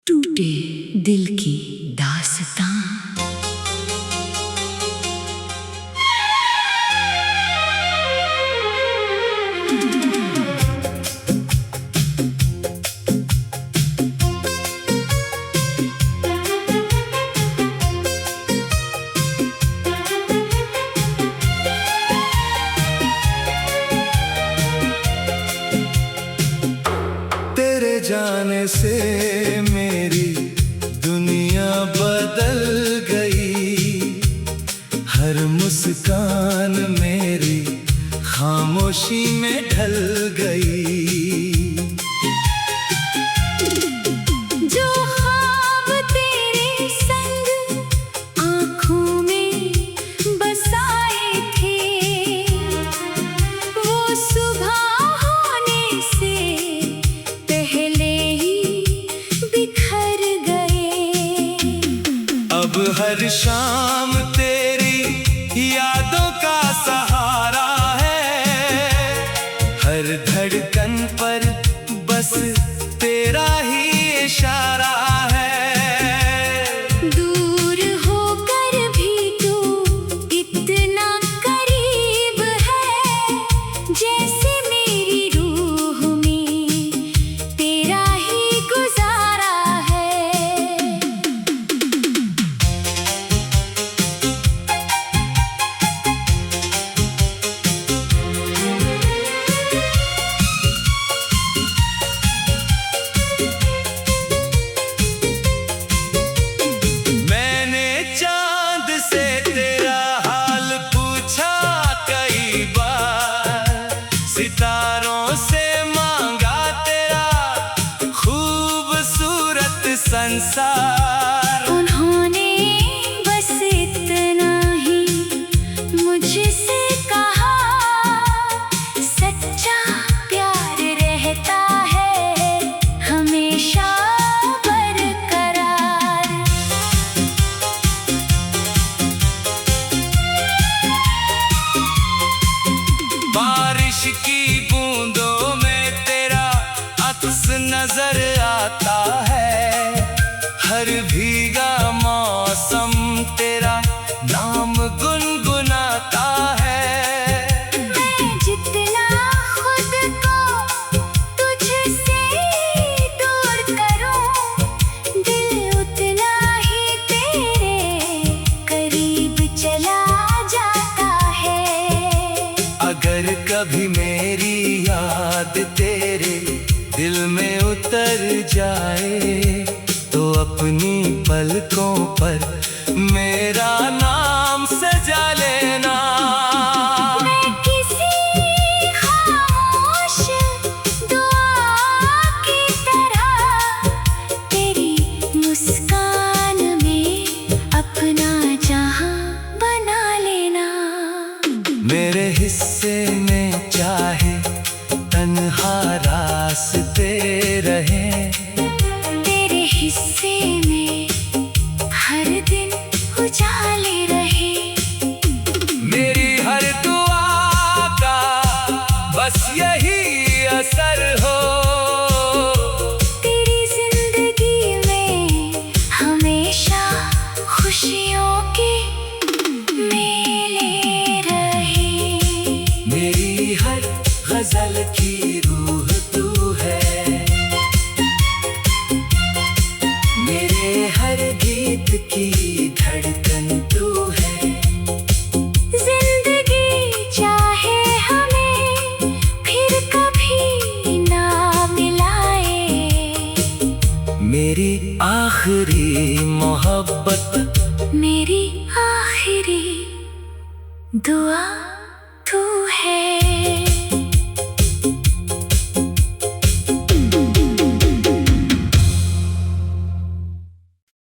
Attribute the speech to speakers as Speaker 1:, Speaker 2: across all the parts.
Speaker 1: टूटे दिल की दास्तां।
Speaker 2: तेरे जाने से मेरी दुनिया बदल गई। हर मुस्कान मेरी खामोशी में ढल गई।
Speaker 1: जो ख्वाब तेरे संग आँखों में बसाए थे, वो सुबह होने से पहले ही बिखर गए।
Speaker 2: अब हर शाम तेरी यादों का सहारा है। हर धड़कन पर बस तेरा ही इशारा है।
Speaker 1: दूर होकर भी तू इतना करीब है, जैसे मेरी रूह में तेरा ही गुजारा है।
Speaker 2: मैंने चांद से तेरा हाल पूछा कई बार। सितारों से मांगा तेरा खूबसूरत संसार।
Speaker 1: उन्होंने बस इतना ही मुझसे कहा, सच्चा प्यार रहता है हमेशा बरकरार।
Speaker 2: बारिश की बूंदों में तेरा अक्स नजर आता है। हर भीगा मौसम तेरा नाम गुनगुनाता है।
Speaker 1: मैं जितना खुद को तुझसे दूर करूं, दिल उतना ही तेरे करीब चला जाता है।
Speaker 2: अगर कभी मेरी याद तेरे दिल में उतर जाए, तो अपनी पलकों पर मेरा नाम सजा लेना।
Speaker 1: मैं किसी खामोश दुआ की तरह तेरी मुस्कान में अपना जहां बना लेना।
Speaker 2: मेरे हिस्से में चाहे तन्हा रास्ते रहे,
Speaker 1: तेरे हिस्से में हर दिन उजाले रहे।
Speaker 2: मेरी हर दुआ का बस यही असर हो।
Speaker 1: तेरी जिंदगी में हमेशा खुशियों के मेले रहे।
Speaker 2: मेरी हर गजल की रूह तू है। मेरे हर गीत की धड़कन तू है।
Speaker 1: जिंदगी चाहे हमें फिर कभी ना मिलाए,
Speaker 2: मेरी आखिरी मोहब्बत,
Speaker 1: मेरी आखिरी दुआ तू है।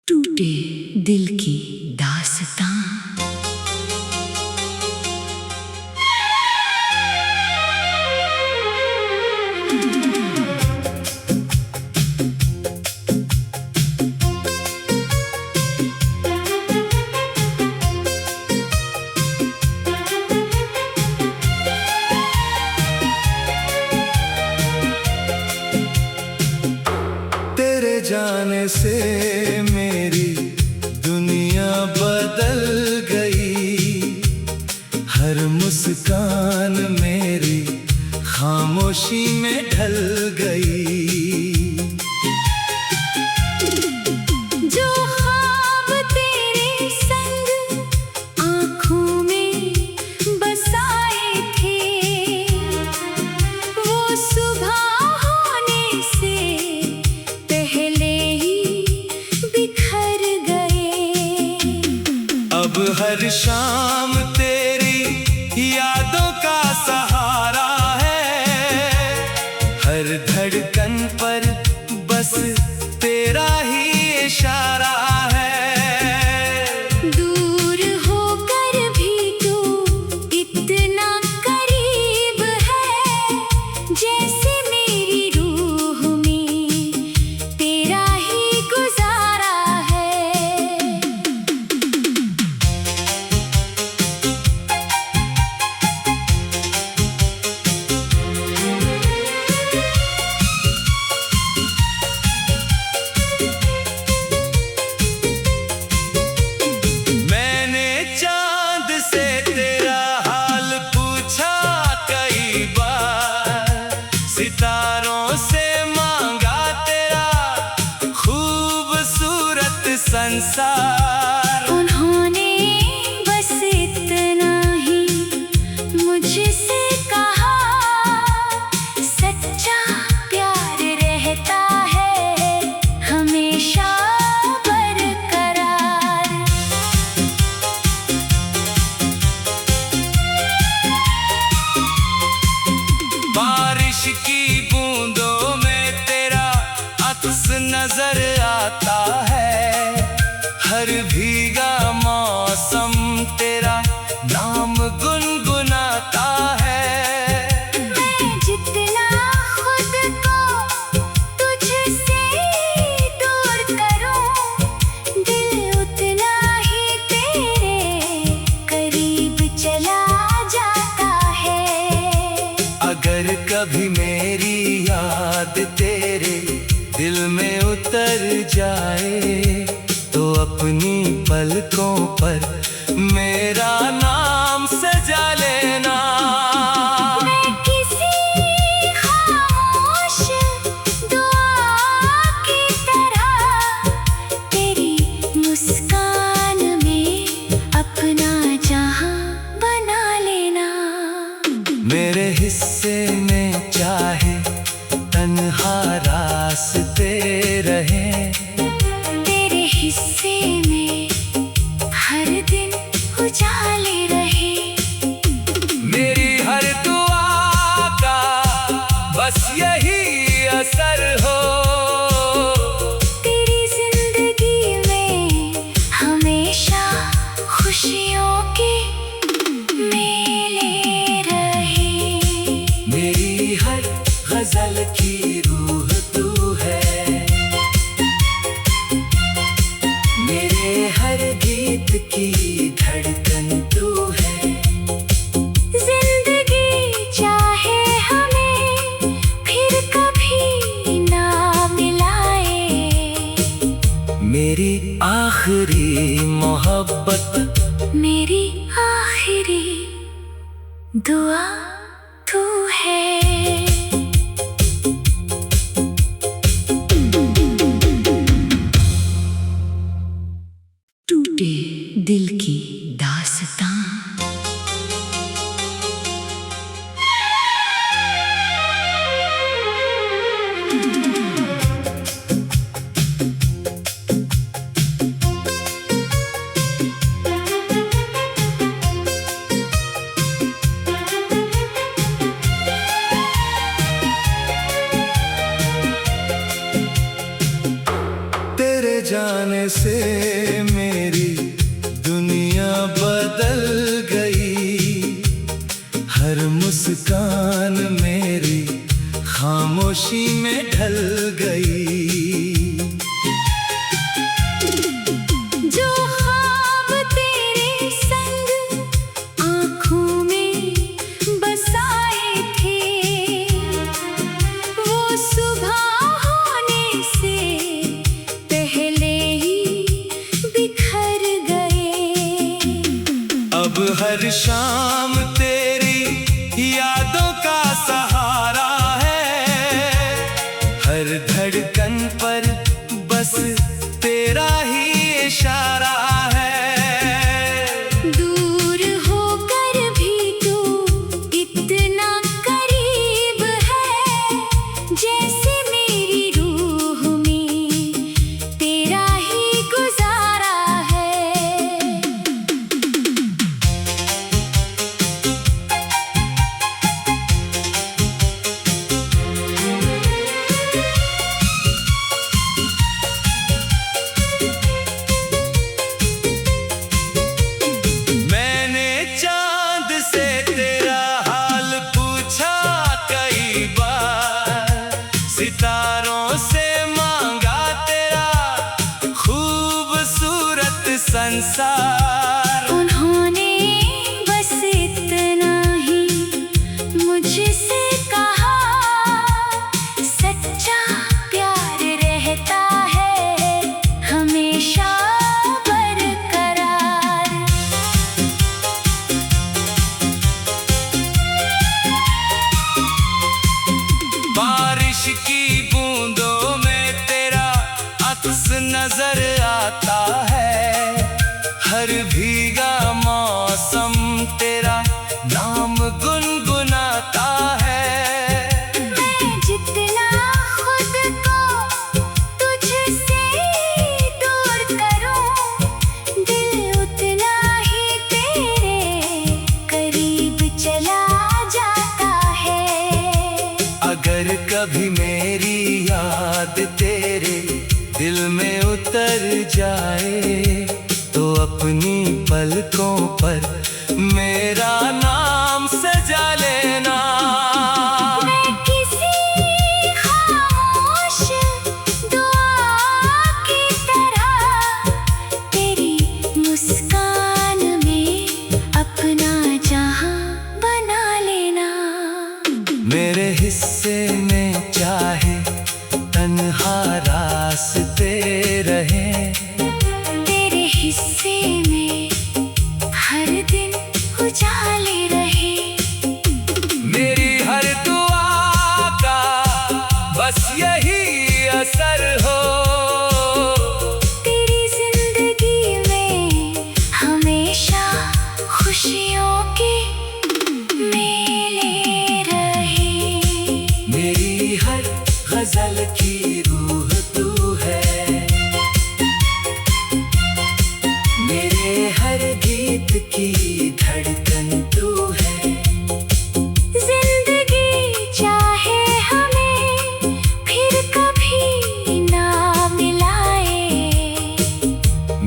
Speaker 1: टूटे दिल की दास्तां।
Speaker 2: तेरे जाने से से मेरी दुनिया बदल गई। हर मुस्कान मेरी खामोशी में ढल गई।
Speaker 1: जो ख्वाब तेरे संग आँखों में बसाए थे, वो सुबह होने से पहले ही बिखर गए।
Speaker 2: अब हर शाम तेरी यादों का सहारा है। हर धड़कन पर बस तेरा ही इशारा है।
Speaker 1: दूर होकर भी तू इतना करीब है, जैसे मेरी रूह में तेरा ही गुजारा है।
Speaker 2: मैंने चांद से तेरा हाल पूछा कई बार। सितारों से मांगा तेरा खूबसूरत संसार।
Speaker 1: उन्होंने बस इतना ही मुझसे कहा, सच्चा प्यार रहता है हमेशा बरकरार।
Speaker 2: बारिश की बूंदों में तेरा अक्स नजर आता है। हर भीगा मौसम तेरा नाम गुनगुनाता है।
Speaker 1: मैं जितना खुद को तुझसे दूर करूं, दिल उतना ही तेरे करीब चला जाता है।
Speaker 2: अगर कभी मेरी याद तेरे दिल में उतर जाए, तो अपनी पलकों पर मेरा नाम सजा लेना।
Speaker 1: मैं किसी खामोश दुआ की तरह तेरी मुस्कान में अपना जहां बना लेना।
Speaker 2: मेरे हिस्से में चाहे तन्हा रास्ते रहे,
Speaker 1: तेरे हिस्से में हर दिन उजाले रहे।
Speaker 2: मेरी हर दुआ का बस यही असर हो।
Speaker 1: तेरी जिंदगी में हमेशा खुशियों के मेले रहे।
Speaker 2: मेरी हर गजल की रूह तू है। मेरे हर गीत की धड़कन तू है।
Speaker 1: जिंदगी चाहे हमें फिर कभी ना मिलाए,
Speaker 2: मेरी आखिरी मोहब्बत,
Speaker 1: मेरी आखिरी दुआ तू है। टूटे दिल की दास्तां।
Speaker 2: तेरे जाने से मेरी दुनिया बदल गई। हर मुस्कान मेरी खामोशी में ढल गई।
Speaker 1: जो ख्वाब तेरे संग आँखों में बसाए थे, वो सुबह होने से पहले
Speaker 2: हर शाम तेरी यादों का सहारा है, हर धड़कन पर बस तेरा ही इशारा है।
Speaker 1: दूर होकर भी तू इतना करीब है, जैसे मेरी रूह में तेरा ही गुजारा है।
Speaker 2: मैंने चांद से तेरा हाल पूछा कई बार, सितारों से मांगा तेरा खूबसूरत संसार।
Speaker 1: उन्होंने बस इतना ही मुझसे कहा, सच्चा प्यार रहता है हमेशा बरकरार।
Speaker 2: बारिश की बूंदों में तेरा अक्स नजर आता है, हर भीगा मौसम तेरा नाम गुनगुनाता है।
Speaker 1: मैं जितना खुद को तुझसे दूर करूं, दिल उतना ही तेरे करीब चला जाता है।
Speaker 2: अगर कभी मेरी याद तेरे दिल में उतर जाए, तो अपनी पलकों पर मेरा नाम सजा लेना।
Speaker 1: मैं किसी खामोश दुआ की तरह तेरी मुस्कान में अपना जहां बना लेना।
Speaker 2: मेरे हिस्से में चाहे तन्हा रास्ते रहे,
Speaker 1: तेरे हिस्से में हर दिन उजाले रहे।
Speaker 2: मेरी हर दुआ का बस यही असर हो,
Speaker 1: तेरी जिंदगी में हमेशा खुशियों के मेले रहे।
Speaker 2: मेरी हर गजल की रूह तू है, मेरे हर गीत की धड़कन तू है।
Speaker 1: जिंदगी चाहे हमें फिर कभी ना मिलाए,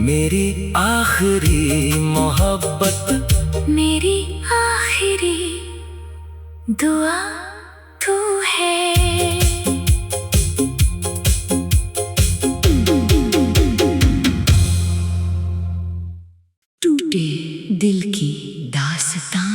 Speaker 2: मेरी आखिरी मोहब्बत,
Speaker 1: मेरी आखिरी दुआ तू है। टूटे दिल की दास्तां।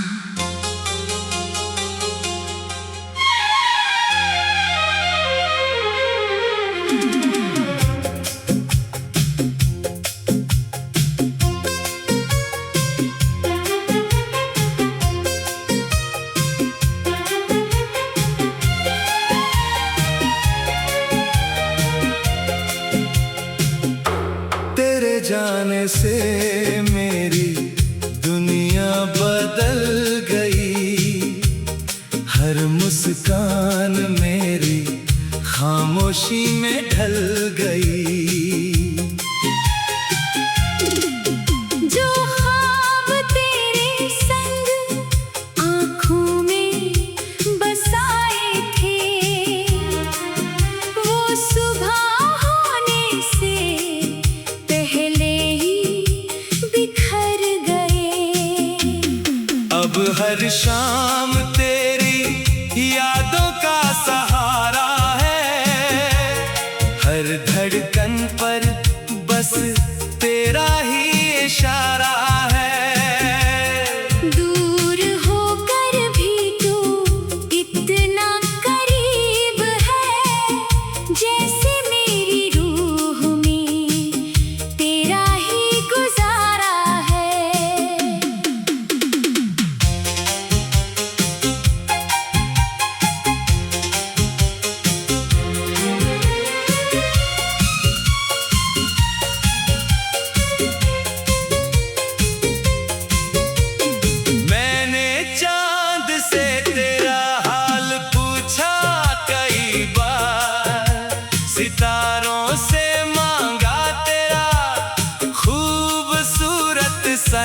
Speaker 2: तेरे जाने से मेरी दुनिया बदल गई, हर मुस्कान मेरी खामोशी में ढल गई।
Speaker 1: जो ख्वाब तेरे संग आँखों में बसाए थे, वो सुबह होने से पहले ही बिखर गए।
Speaker 2: अब हर शाम तेरी यादों का सहारा है, हर धड़कन पर बस तेरा ही इशारा है।
Speaker 1: दूर होकर भी तू इतना करीब है, जैसे मेरी रूह में तेरा ही गुजारा है।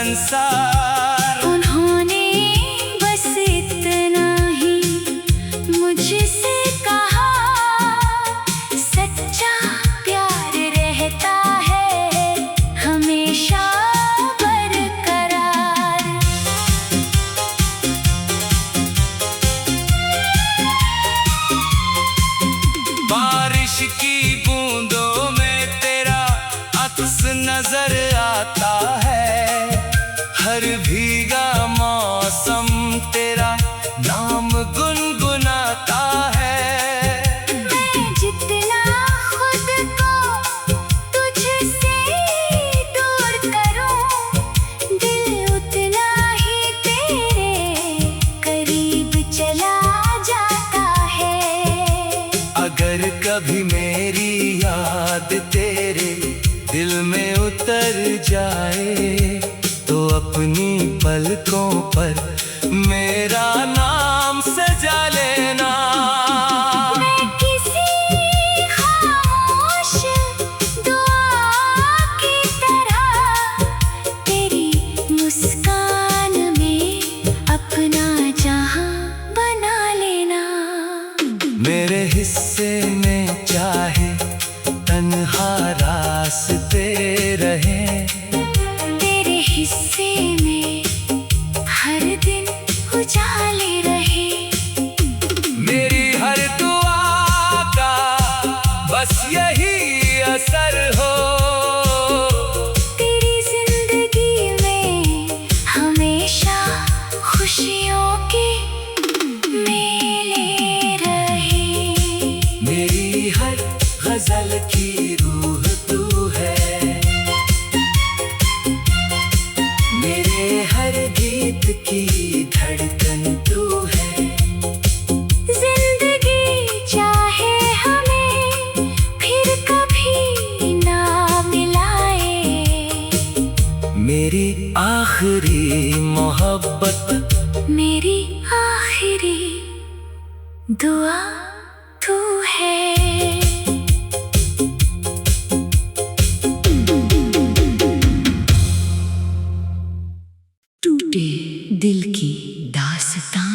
Speaker 2: संसार।
Speaker 1: उन्होंने बस इतना ही मुझसे कहा, सच्चा प्यार रहता है हमेशा बरकरार।
Speaker 2: बारिश की बूंदों में तेरा अक्स नजर आता है, हर भीगा मौसम तेरा नाम गुनगुनाता है।
Speaker 1: मैं जितना खुद को तुझसे दूर करूं, दिल उतना ही तेरे करीब चला जाता है।
Speaker 2: अगर कभी मेरी याद तेरे दिल में उतर जाए, तो अपनी पलकों पर मेरा नाम सजा लेना।
Speaker 1: मैं किसी खामोश दुआ की तरह तेरी मुस्कान में अपना जहां बना लेना।
Speaker 2: मेरे हिस्से में चाहे तन्हा रास्ते रहे,
Speaker 1: तेरे हिस्से में हर दिन उजाले रहे।
Speaker 2: मेरी हर दुआ का बस यही असर हो,
Speaker 1: तेरी जिंदगी में हमेशा खुशियों के मेले रहे।
Speaker 2: मेरी हर गजल की रूह तू है, मेरे हर गीत की धड़कन तू है।
Speaker 1: जिंदगी चाहे हमें फिर कभी ना मिलाए,
Speaker 2: मेरी आखिरी मोहब्बत,
Speaker 1: मेरी आखिरी दुआ तू है। टूटे दिल की दास्तां।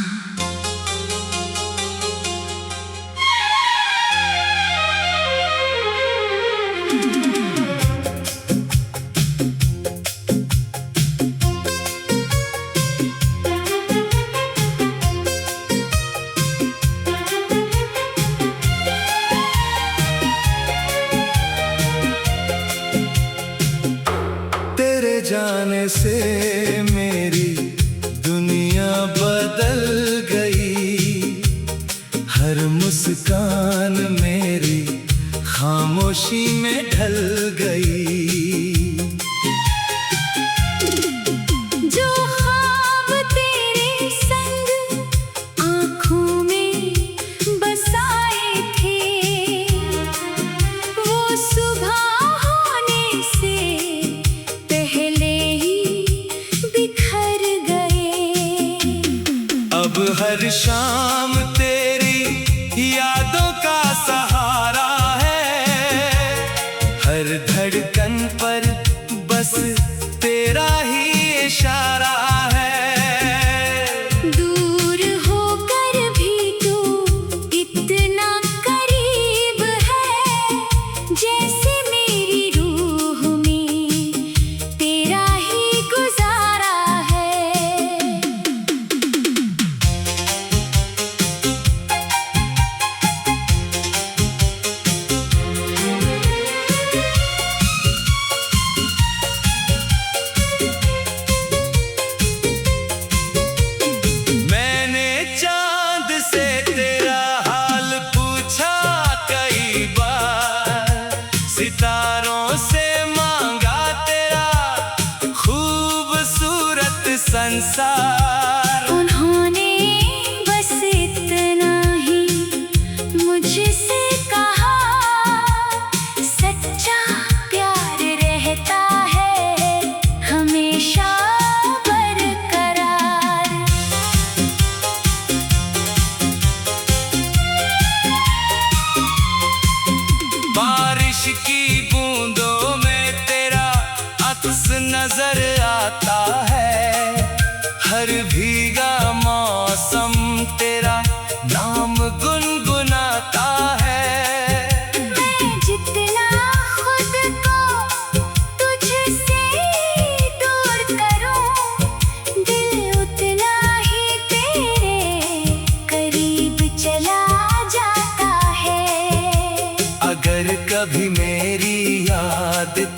Speaker 2: तेरे जाने से मेरी दुनिया बदल गई, हर मुस्कान मेरी खामोशी में ढल गई।
Speaker 1: जो ख्वाब तेरे संग आँखों में बसाए थे, वो सुबह होने से पहले ही बिखर गए।
Speaker 2: अब हर शाम तेरी यादों का सहारा है, हर धड़कन पर बस तेरा ही इशारा है।
Speaker 1: दूर होकर भी तू इतना करीब है, जैसे मेरी रूह में तेरा ही गुजारा है।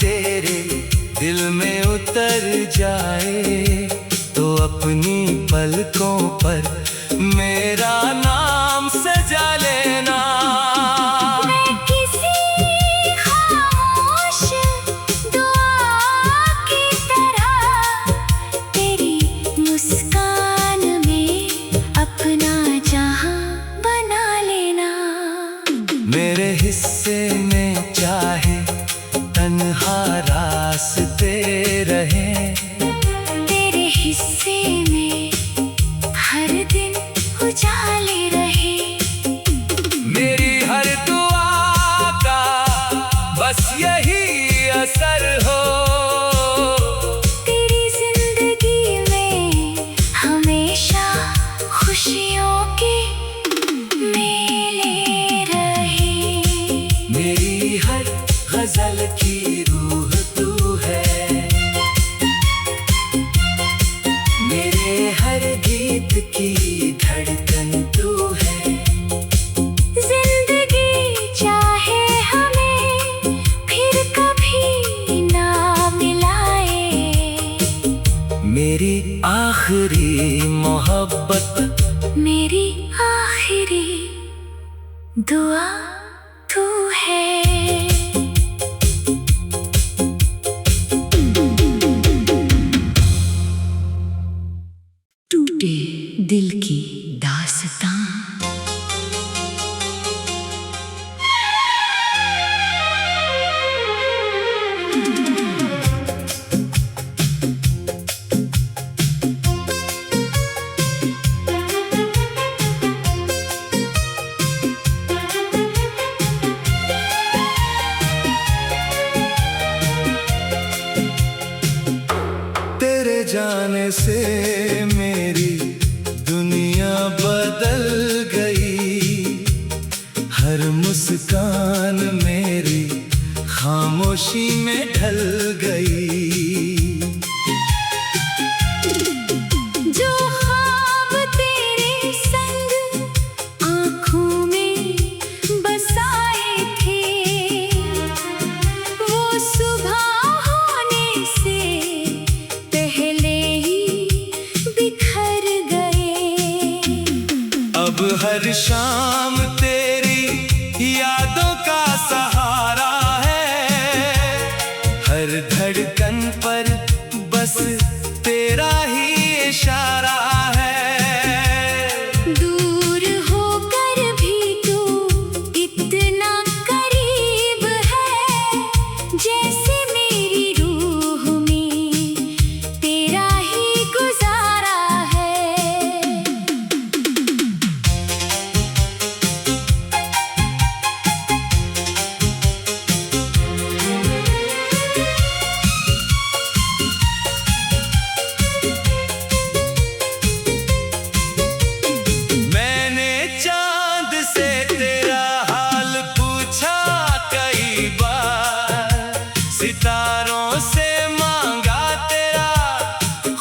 Speaker 2: तेरे दिल में उतर जाए तो अपनी पलकों पर मेरा नाम सजा लेना।
Speaker 1: मैं किसी खामोश दुआ की तरह तेरी मुस्कान में अपना जहां बना लेना।
Speaker 2: मेरे हिस्से में चाहे तन्हा रास्ते रहे,
Speaker 1: तेरे हिस्से में हर दिन उजाले रहे।
Speaker 2: मेरी हर दुआ का बस यही असर हो,
Speaker 1: तेरी जिंदगी में हमेशा खुशियों के मेले रहे।
Speaker 2: मेरी हर गजल की रूह तू है, मेरे हर गीत की धड़कन तू है।
Speaker 1: जिंदगी चाहे हमें फिर कभी ना मिलाए,
Speaker 2: मेरी आखिरी मोहब्बत,
Speaker 1: मेरी आखिरी दुआ तू है।
Speaker 3: टूटे दिल की दास्तां।
Speaker 2: तेरे जाने से मेरी दुनिया बदल गई, हर मुस्कान मेरी खामोशी में ढल गई।
Speaker 1: जो ख्वाब तेरे संग आँखों में बसाए थे, वो सुबह होने से पहले ही बिखर गए।
Speaker 2: अब हर शाम तेरी यादों का सहारा है, हर धड़कन पर बस तेरा ही इशारा है।
Speaker 1: दूर होकर भी तू इतना करीब है, जैसे मेरी रूह में तेरा ही गुजारा है।
Speaker 2: मैंने चांद से तेरा हाल पूछा कई बार, सितारों से मांगा तेरा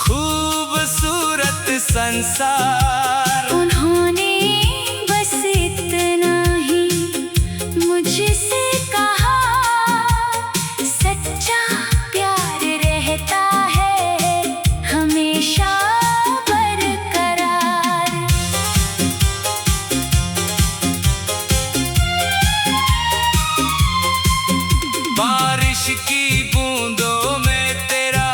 Speaker 2: खूबसूरत संसार।
Speaker 1: उन्होंने बस इतना ही मुझसे कहा, सच्चा प्यार रहता है हमेशा बरकरार।
Speaker 2: बारिश की बूंदों में तेरा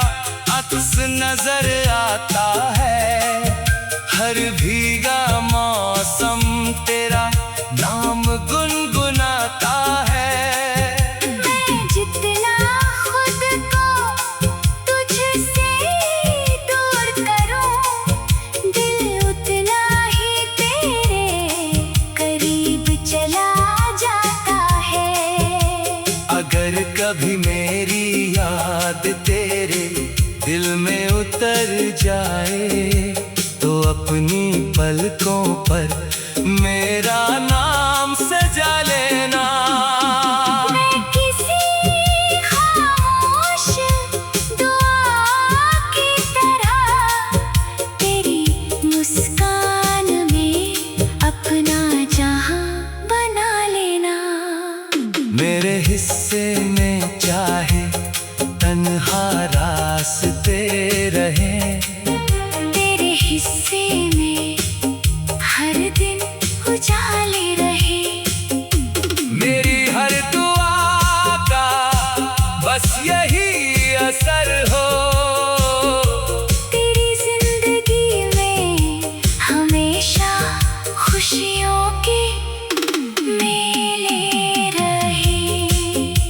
Speaker 2: अक्स नजर आता है, हर भीगा मौसम तेरा नाम गुनगुनाता है।
Speaker 1: मैं जितना खुद को तुझसे दूर करूं, दिल उतना ही तेरे करीब चला जाता है।
Speaker 2: अगर कभी मेरी याद तेरे दिल में उतर जाए तो अपनी पलकों पर मेरा नाम सजा लेना।
Speaker 1: मैं किसी खामोश दुआ की तरह तेरी मुस्कान में अपना जहां बना लेना।
Speaker 2: मेरे हिस्से में चाहे बस यही असर हो।
Speaker 1: तेरी जिंदगी में हमेशा खुशियों के मेले रहे।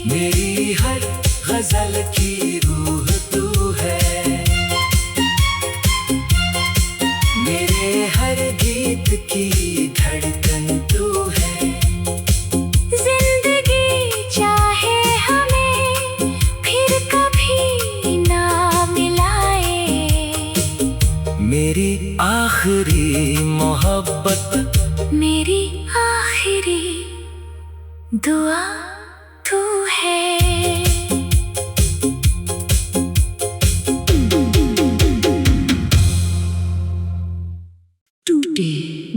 Speaker 2: मेरी हर गजल की रूह तू है, मेरे हर गीत की धड़कन तू है।
Speaker 1: जिंदगी चाहे हमें फिर कभी ना मिलाए,
Speaker 2: मेरी आखिरी मोहब्बत,
Speaker 1: मेरी आखिरी दुआ तू है।
Speaker 3: टूटे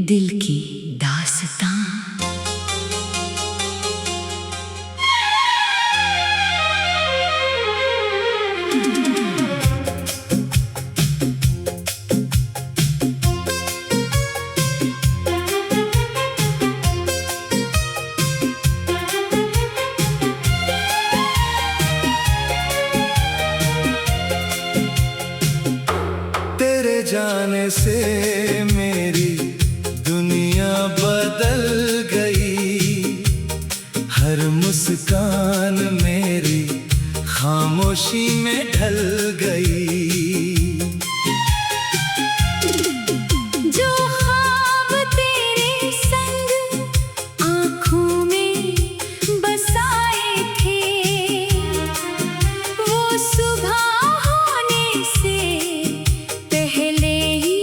Speaker 3: दिल की दास्तां।
Speaker 2: तेरे जाने से मेरी दुनिया बदल गई। हर मुस्कान मेरी खामोशी में ढल गई।
Speaker 1: जो ख्वाब तेरे संग आँखों में बसाए थे, वो सुबह होने से पहले ही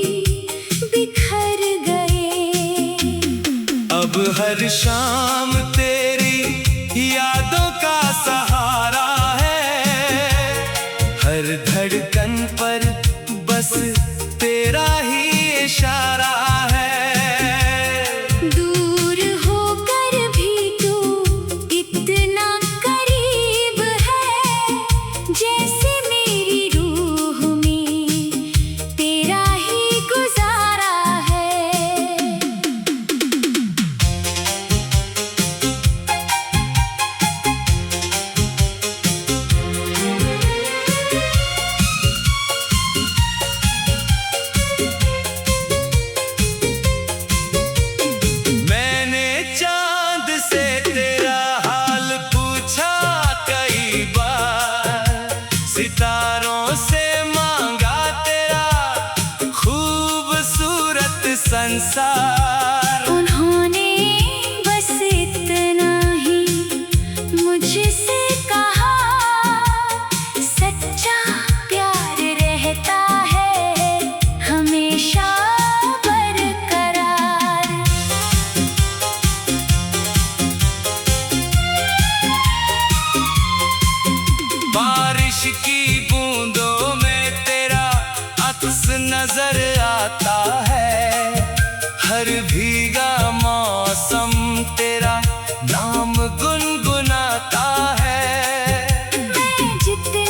Speaker 1: बिखर गए।
Speaker 2: अब हर शाम तेरी यादों का सहारा है। हर धड़कन पर बस तेरा ही इशारा है।
Speaker 1: दूर होकर भी तू इतना करीब है, जैसे मेरी रूह में तेरा ही गुजारा है।
Speaker 2: मैंने चांद से तेरा हाल पूछा कई बार, सितारों से मांगा तेरा खूबसूरत संसार।
Speaker 1: उन्होंने बस इतना ही मुझसे कहा, सच्चा प्यार रहता है हमेशा बरकरार।
Speaker 2: बारिश की बूंदों में तेरा अक्स नजर आता है। हर भीगा मौसम तेरा नाम गुनगुनाता है।
Speaker 1: मैं जितना